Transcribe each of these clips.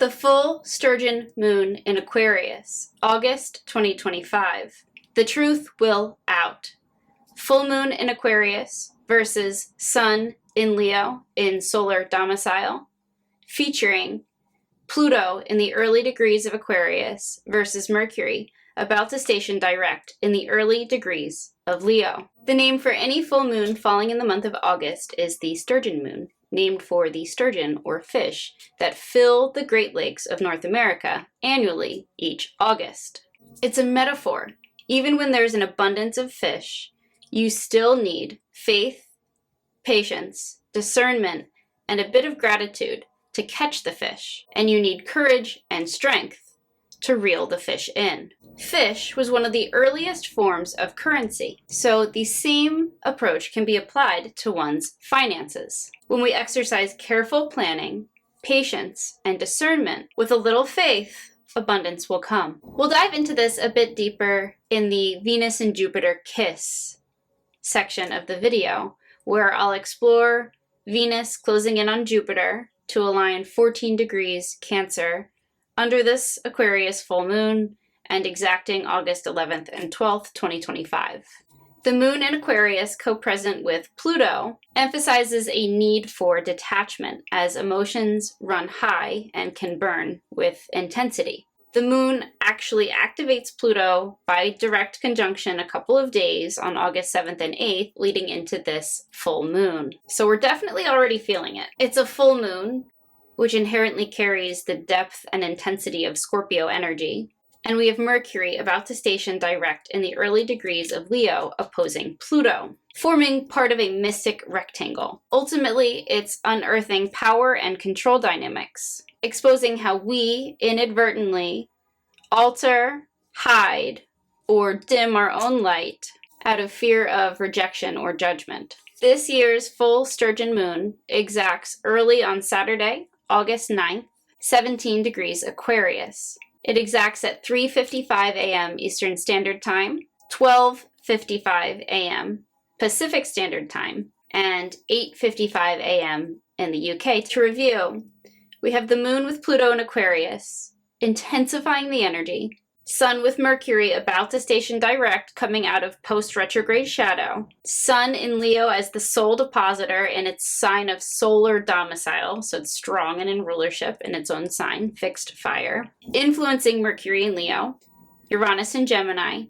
The full Sturgeon Moon in Aquarius, August 2025. The truth will out. Full Moon in Aquarius versus Sun in Leo in solar domicile, featuring Pluto in the early degrees of Aquarius versus Mercury, about to station direct in the early degrees of Leo. The name for any full moon falling in the month of August is the Sturgeon Moon, named for the sturgeon or fish that fill the Great Lakes of North America annually each August. It's a metaphor. Even when there's an abundance of fish, you still need faith, patience, discernment, and a bit of gratitude to catch the fish, and you need courage and strength to reel the fish in. Fish was one of the earliest forms of currency, so the same approach can be applied to one's finances. When we exercise careful planning, patience, and discernment, with a little faith, abundance will come. We'll dive into this a bit deeper in the Venus and Jupiter kiss section of the video, where I'll explore Venus closing in on Jupiter to align 14 degrees Cancer under this Aquarius full moon and exacting August 11th and 12th, 2025. The moon in Aquarius, co-present with Pluto, emphasizes a need for detachment as emotions run high and can burn with intensity. The moon actually activates Pluto by direct conjunction a couple of days on August 7th and 8th, leading into this full moon. So we're definitely already feeling it. It's a full moon, which inherently carries the depth and intensity of Scorpio energy. And we have Mercury about to station direct in the early degrees of Leo, opposing Pluto, forming part of a mystic rectangle. Ultimately, it's unearthing power and control dynamics, exposing how we inadvertently alter, hide, or dim our own light out of fear of rejection or judgment. This year's full Sturgeon Moon exacts early on Saturday, August 9th, 17 degrees Aquarius. It exacts at 3:55 a.m. Eastern Standard Time, 12:55 a.m. Pacific Standard Time, and 8:55 a.m. in the UK. To review, we have the moon with Pluto in Aquarius, intensifying the energy, Sun with Mercury about to station direct coming out of post-retrograde shadow, Sun in Leo as the sole depositor in its sign of solar domicile, so it's strong and in rulership in its own sign, fixed fire, influencing Mercury in Leo, Uranus in Gemini,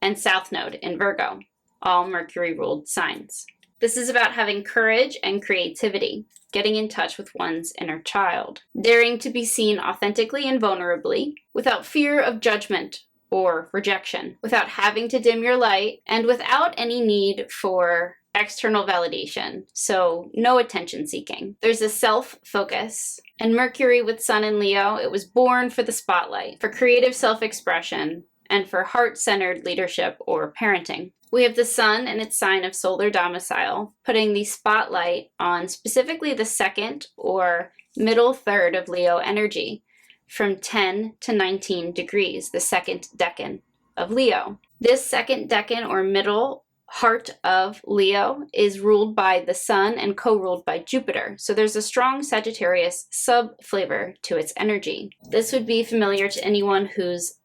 and South Node in Virgo, all Mercury-ruled signs. This is about having courage and creativity, getting in touch with one's inner child, daring to be seen authentically and vulnerably, without fear of judgment or rejection, without having to dim your light, and without any need for external validation, so no attention seeking. There's a self-focus, and Mercury with Sun in Leo, it was born for the spotlight, for creative self-expression, and for heart-centered leadership or parenting. We have the Sun and its sign of solar domicile, putting the spotlight on specifically the second or middle third of Leo energy, from 10 to 19 degrees, the second decan of Leo. This second decan or middle heart of Leo is ruled by the Sun and co-ruled by Jupiter. So there's a strong Sagittarius sub-flavor to its energy. This would be familiar to anyone whose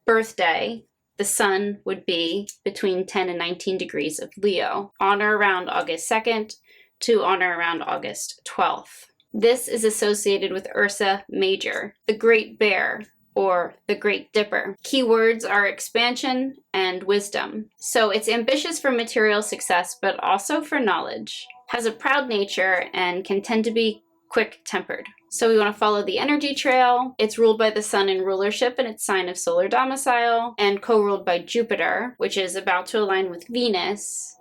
birthday the Sun would be between 10 and 19 degrees of Leo, on or around August 2nd to on or around August 12th. This is associated with Ursa Major, the Great Bear, or the Great Dipper. Keywords are expansion and wisdom. So it's ambitious for material success, but also for knowledge. Has a proud nature and can tend to be quick-tempered. So we want to follow the energy trail. It's ruled by the Sun in rulership in its sign of solar domicile, and co-ruled by Jupiter, which is about to align with Venus,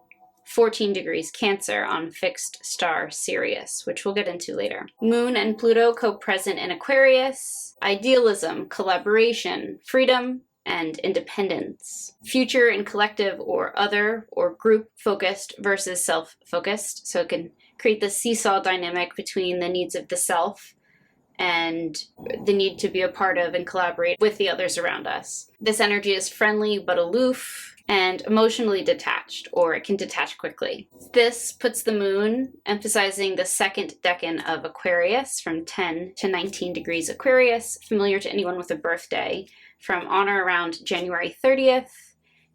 14 degrees Cancer on fixed star Sirius, which we'll get into later. Moon and Pluto co-present in Aquarius, idealism, collaboration, freedom, and independence. Future and collective or other or group-focused versus self-focused, so it can create the seesaw dynamic between the needs of the self and the need to be a part of and collaborate with the others around us. This energy is friendly but aloof and emotionally detached, or it can detach quickly. This puts the moon emphasizing the second decan of Aquarius from 10 to 19 degrees Aquarius, familiar to anyone with a birthday, from on or around January 30th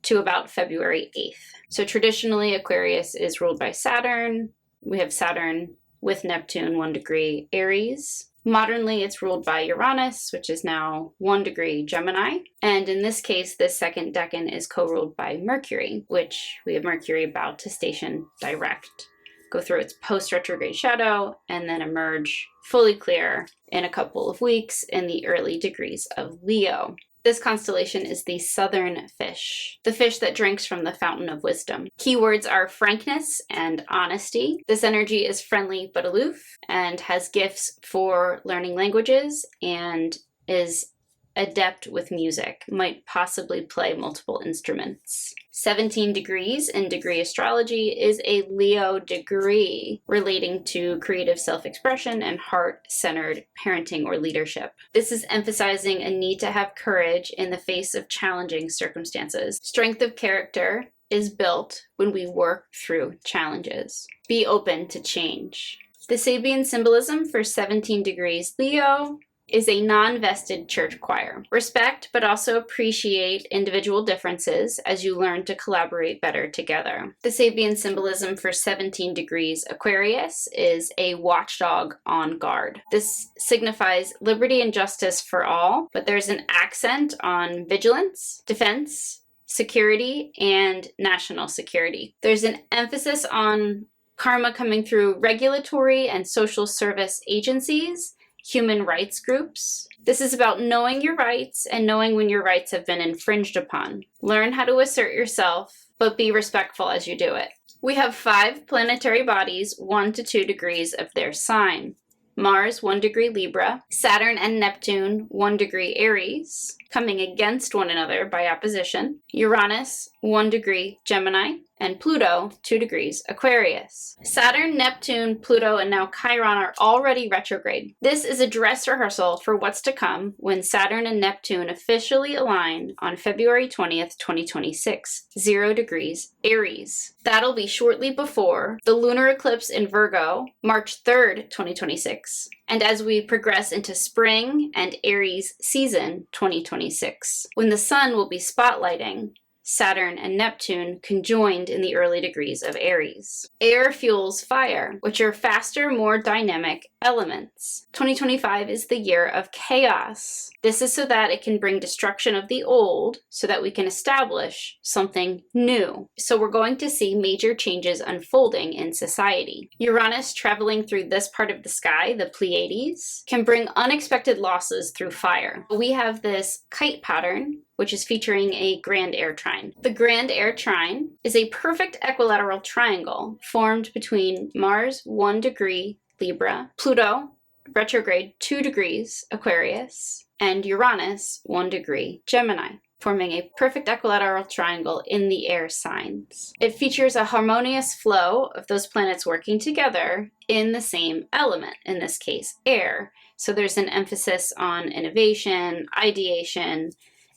to about February 8th. So traditionally, Aquarius is ruled by Saturn. We have Saturn with Neptune 1 degree Aries. Modernly, it's ruled by Uranus, which is now 1 degree Gemini. And in this case, this second decan is co-ruled by Mercury, which we have Mercury about to station direct, go through its post-retrograde shadow, and then emerge fully clear in a couple of weeks in the early degrees of Leo. This constellation is the southern fish, the fish that drinks from the fountain of wisdom. Keywords are frankness and honesty. This energy is friendly but aloof and has gifts for learning languages and is adept with music, might possibly play multiple instruments. 17 degrees in degree astrology is a Leo degree relating to creative self-expression and heart-centered parenting or leadership. This is emphasizing a need to have courage in the face of challenging circumstances. Strength of character is built when we work through challenges. Be open to change. The Sabian symbolism for 17 degrees Leo is a non-vested church choir. Respect, but also appreciate individual differences as you learn to collaborate better together. The Sabian symbolism for 17 degrees Aquarius is a watchdog on guard. This signifies liberty and justice for all, but there's an accent on vigilance, defense, security, and national security. There's an emphasis on karma coming through regulatory and social service agencies, human rights groups. This is about knowing your rights and knowing when your rights have been infringed upon. Learn how to assert yourself, but be respectful as you do it. We have 5 planetary bodies, 1 to 2 degrees of their sign. Mars, 1 degree Libra, Saturn and Neptune, 1 degree Aries, coming against one another by opposition, Uranus, 1 degree Gemini, and Pluto, 2 degrees Aquarius. Saturn, Neptune, Pluto, and now Chiron are already retrograde. This is a dress rehearsal for what's to come when Saturn and Neptune officially align on February 20th, 2026, 0 degrees Aries. That'll be shortly before the lunar eclipse in Virgo, March 3rd, 2026, and as we progress into spring and Aries season 2026, when the sun will be spotlighting Saturn and Neptune conjoined in the early degrees of Aries. Air fuels fire, which are faster, more dynamic elements. 2025 is the year of chaos. This is so that it can bring destruction of the old, so that we can establish something new. So we're going to see major changes unfolding in society. Uranus traveling through this part of the sky, the Pleiades, can bring unexpected losses through fire. We have this kite pattern, which is featuring a grand air trine. The grand air trine is a perfect equilateral triangle formed between Mars, 1 degree Libra, Pluto, retrograde 2 degrees Aquarius, and Uranus, 1 degree Gemini, forming a perfect equilateral triangle in the air signs. It features a harmonious flow of those planets working together in the same element, in this case, air. So there's an emphasis on innovation, ideation,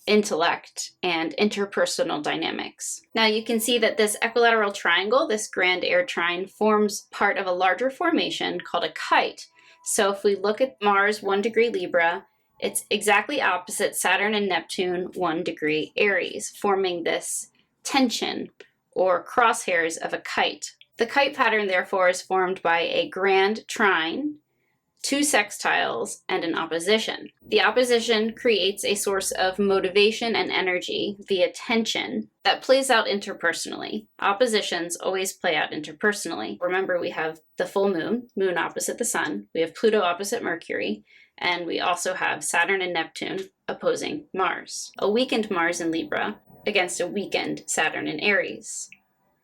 intellect, and interpersonal dynamics. Now you can see that this equilateral triangle, this grand air trine, forms part of a larger formation called a kite. So if we look at Mars, 1 degree Libra, it's exactly opposite Saturn and Neptune, 1 degree Aries, forming this tension or crosshairs of a kite. The kite pattern, therefore, is formed by a grand trine, 2 sextiles, and an opposition. The opposition creates a source of motivation and energy via tension that plays out interpersonally. Oppositions always play out interpersonally. Remember, we have the full moon, moon opposite the sun, we have Pluto opposite Mercury, and we also have Saturn and Neptune opposing Mars. A weakened Mars in Libra against a weakened Saturn in Aries.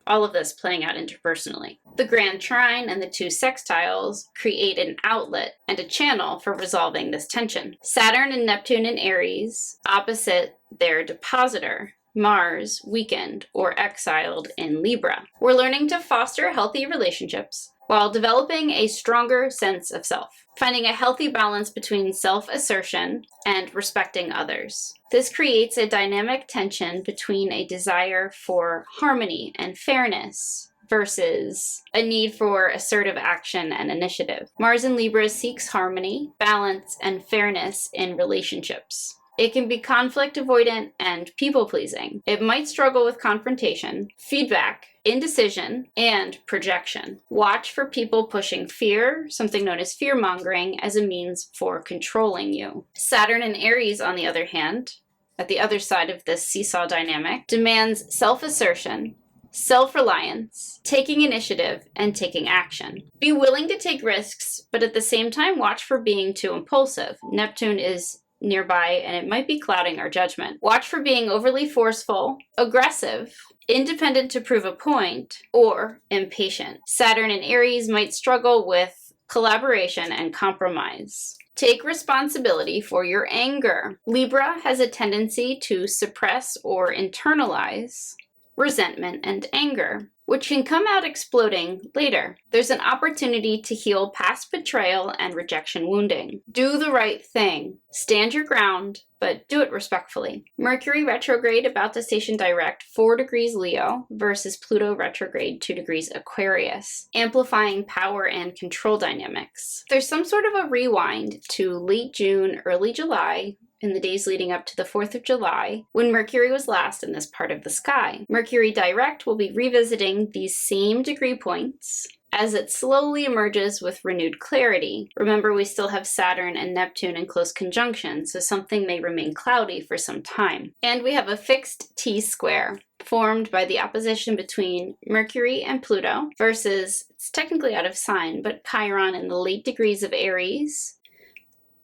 All of this playing out interpersonally. The grand trine and the 2 sextiles create an outlet and a channel for resolving this tension. Saturn and Neptune in Aries opposite their depositor, Mars, weakened or exiled in Libra. We're learning to foster healthy relationships, while developing a stronger sense of self, finding a healthy balance between self-assertion and respecting others. This creates a dynamic tension between a desire for harmony and fairness versus a need for assertive action and initiative. Mars in Libra seeks harmony, balance, and fairness in relationships. It can be conflict avoidant and people-pleasing. It might struggle with confrontation, feedback, indecision, and projection. Watch for people pushing fear, something known as fear-mongering, as a means for controlling you. Saturn in Aries, on the other hand, at the other side of this seesaw dynamic, demands self-assertion, self-reliance, taking initiative, and taking action. Be willing to take risks, but at the same time watch for being too impulsive. Neptune is nearby and it might be clouding our judgment. Watch for being overly forceful, aggressive, independent to prove a point, or impatient. Saturn in Aries might struggle with collaboration and compromise. Take responsibility for your anger. Libra has a tendency to suppress or internalize resentment and anger, which can come out exploding later. There's an opportunity to heal past betrayal and rejection wounding. Do the right thing. Stand your ground, but do it respectfully. Mercury retrograde about to station direct 4 degrees Leo versus Pluto retrograde 2 degrees Aquarius, amplifying power and control dynamics. There's some sort of a rewind to late June, early July, in the days leading up to the 4th of July, when Mercury was last in this part of the sky. Mercury direct will be revisiting these same degree points as it slowly emerges with renewed clarity. Remember, we still have Saturn and Neptune in close conjunction, so something may remain cloudy for some time. And we have a fixed T-square formed by the opposition between Mercury and Pluto versus, it's technically out of sign, but Chiron in the late degrees of Aries,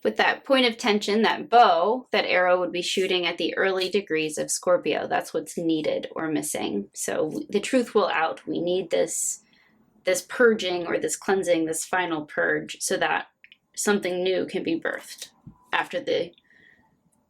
with that point of tension, that bow, that arrow would be shooting at the early degrees of Scorpio. That's what's needed or missing. So the truth will out. We need this purging or this cleansing, this final purge, so that something new can be birthed after the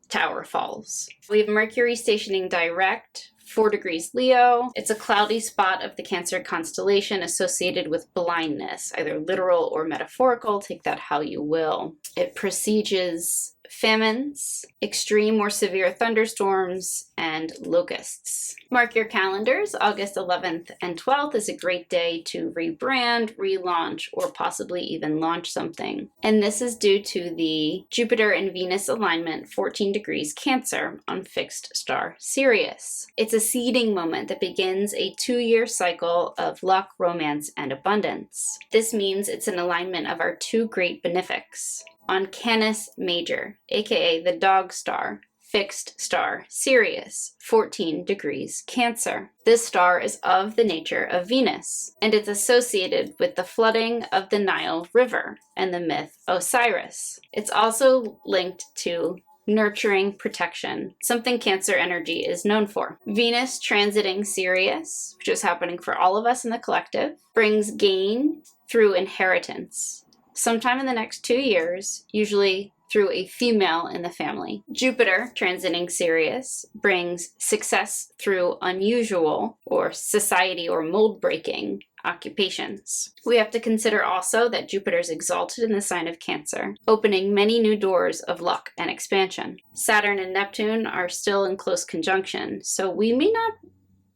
tower falls. We have Mercury stationing direct 4 degrees Leo. It's a cloudy spot of the Cancer constellation associated with blindness, either literal or metaphorical. Take that how you will. It presages famines, extreme or severe thunderstorms, and locusts. Mark your calendars. August 11th and 12th is a great day to rebrand, relaunch, or possibly even launch something. And this is due to the Jupiter and Venus alignment 14 degrees Cancer on fixed star Sirius. It's a seeding moment that begins a 2-year cycle of luck, romance, and abundance. This means it's an alignment of our 2 great benefics. On Canis Major, aka the dog star, fixed star Sirius, 14 degrees Cancer. This star is of the nature of Venus, and it's associated with the flooding of the Nile River and the myth Osiris. It's also linked to nurturing protection, something Cancer energy is known for. Venus transiting Sirius, which is happening for all of us in the collective, brings gain through inheritance. Sometime in the next 2 years, usually through a female in the family. Jupiter, transiting Sirius, brings success through unusual or society or mold-breaking occupations. We have to consider also that Jupiter is exalted in the sign of Cancer, opening many new doors of luck and expansion. Saturn and Neptune are still in close conjunction, so we may not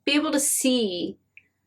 be able to see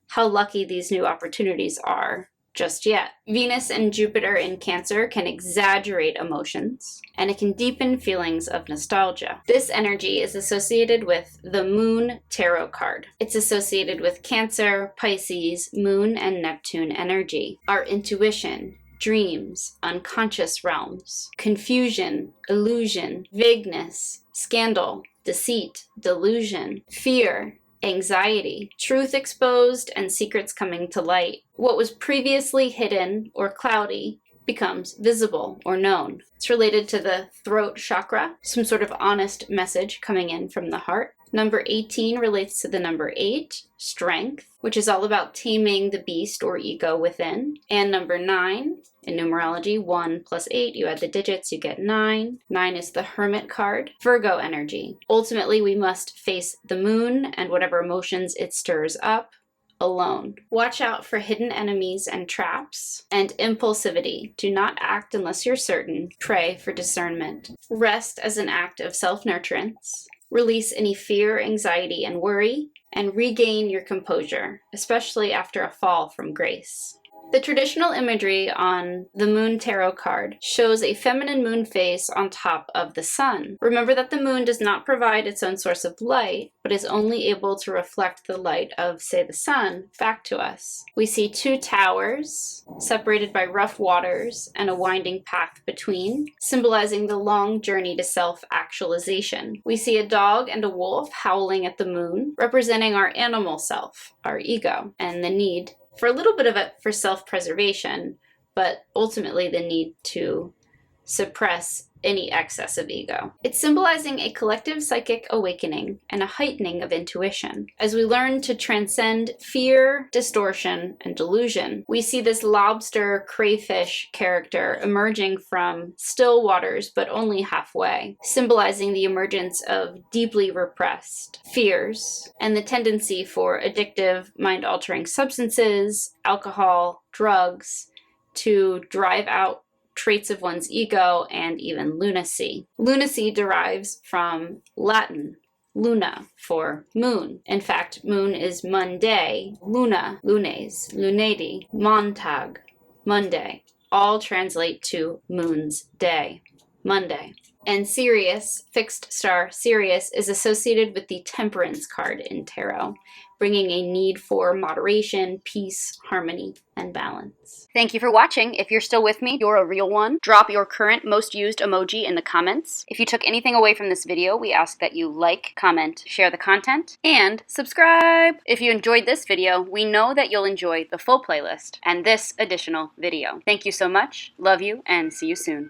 how lucky these new opportunities are just yet. Venus and Jupiter in Cancer can exaggerate emotions, and it can deepen feelings of nostalgia. This energy is associated with the Moon Tarot card. It's associated with Cancer, Pisces, Moon, and Neptune energy. Our intuition, dreams, unconscious realms, confusion, illusion, vagueness, scandal, deceit, delusion, fear, anxiety, truth exposed, and secrets coming to light. What was previously hidden or cloudy becomes visible or known. It's related to the throat chakra, some sort of honest message coming in from the heart. Number 18 relates to the number 8, strength, which is all about taming the beast or ego within. And number 9, in numerology, 1 plus 8, you add the digits, you get 9. 9 is the Hermit card, Virgo energy. Ultimately, we must face the moon and whatever emotions it stirs up, alone. Watch out for hidden enemies and traps, and impulsivity. Do not act unless you're certain. Pray for discernment. Rest as an act of self-nurturance. Release any fear, anxiety, and worry, and regain your composure, especially after a fall from grace. The traditional imagery on the Moon Tarot card shows a feminine moon face on top of the sun. Remember that the moon does not provide its own source of light, but is only able to reflect the light of, say, the sun back to us. We see two towers, separated by rough waters and a winding path between, symbolizing the long journey to self-actualization. We see a dog and a wolf howling at the moon, representing our animal self, our ego, and the need for a little bit of it for self-preservation, but ultimately the need to suppress any excess of ego. It's symbolizing a collective psychic awakening and a heightening of intuition. As we learn to transcend fear, distortion, and delusion, we see this lobster crayfish character emerging from still waters, but only halfway, symbolizing the emergence of deeply repressed fears and the tendency for addictive, mind-altering substances, alcohol, drugs, to drive out traits of one's ego and even lunacy. Lunacy derives from Latin, luna, for moon. In fact, moon is Monday, luna, lunes, lunedi, montag, Monday. All translate to moon's day, Monday. And Sirius, fixed star Sirius, is associated with the Temperance card in tarot, bringing a need for moderation, peace, harmony, and balance. Thank you for watching. If you're still with me, you're a real one. Drop your current most used emoji in the comments. If you took anything away from this video, we ask that you like, comment, share the content, and subscribe. If you enjoyed this video, we know that you'll enjoy the full playlist and this additional video. Thank you so much, love you, and see you soon.